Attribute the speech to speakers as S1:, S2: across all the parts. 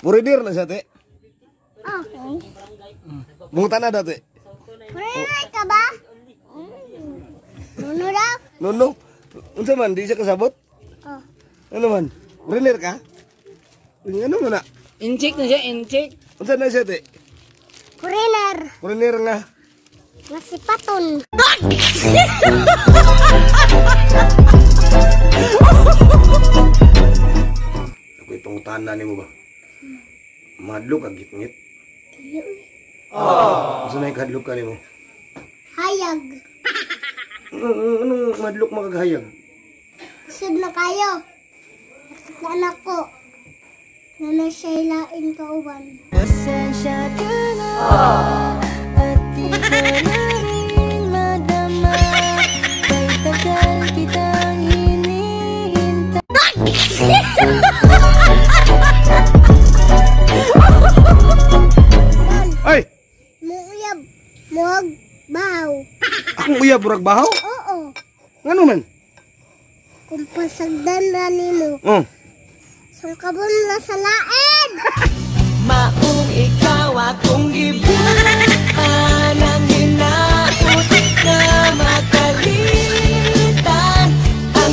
S1: Puridir na siya, te.
S2: Okay.
S1: Bungutan na daw, te.
S2: Puridir ka ba? Nuno daw?
S1: Nuno. Unsa man, di siya kasabot?
S2: Oh.
S1: Ano man? Puridir ka? Ano mo na?
S3: Incheck na siya, incheck.
S1: Unsa na siya, te?
S2: Puridir.
S1: Puridir nga.
S2: Nasipaton.
S1: Ako'y pangutanan ni mo ba? Madlok ang gitngit. Gusto na ikadlok ka ni mo?
S2: Hayag.
S1: Anong madlok makaghayag?
S2: Kusog na kayo. Anak ko. Na siya ilain ka uban.
S4: Pasensya ka na at di ko na rin madama. Kay tagal kitang hinihintay.
S1: Ay!
S2: Muuyab. Muag. Bahaw.
S1: Akong uyab, burag bahaw?
S2: Oo.
S1: Ngano man?
S2: Kung pasagdan na nimo.
S1: Oh.
S2: Sangkabon na sa lain.
S4: Maong ikaw akong gibutan ang hinaputik na makalitan ang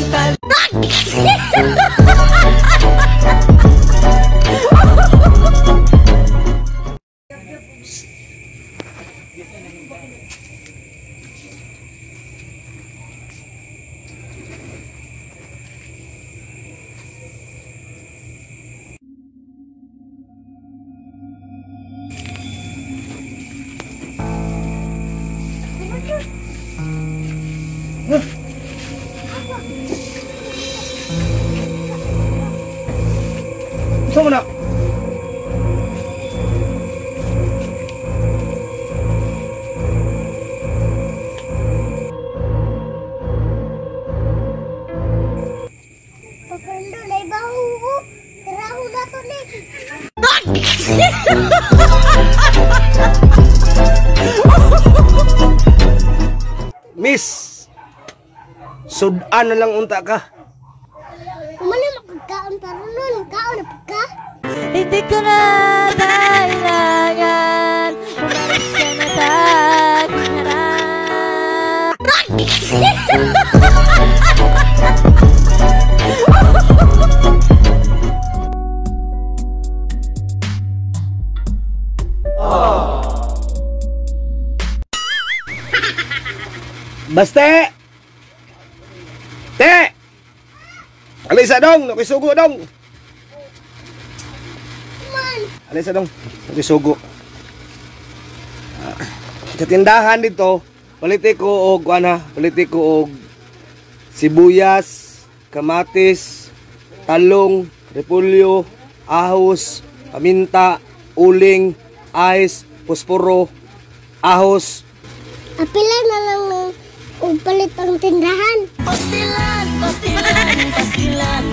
S1: Gusto mo na?
S2: Pagkando na ibaho ko. Tiraho na to ni.
S1: Miss! Sudan na lang unta ka.
S2: Umali makagkaon para nun. Kaon na pagka.
S4: Hindi ko na kailangan. Umalis ka na sa aking harap.
S1: Baste! Te! Alisa dong! Nakisugo dong! Alisa dong! Nakisugo. Sa tindahan dito, paliti ko og paliti ko og sibuyas, kamatis, talong, repolyo, ahos, paminta, uling, ice, posporo, ahos.
S2: Apila na lang ng palit ang tindahan.
S4: Pastilan, pastilan, pastilan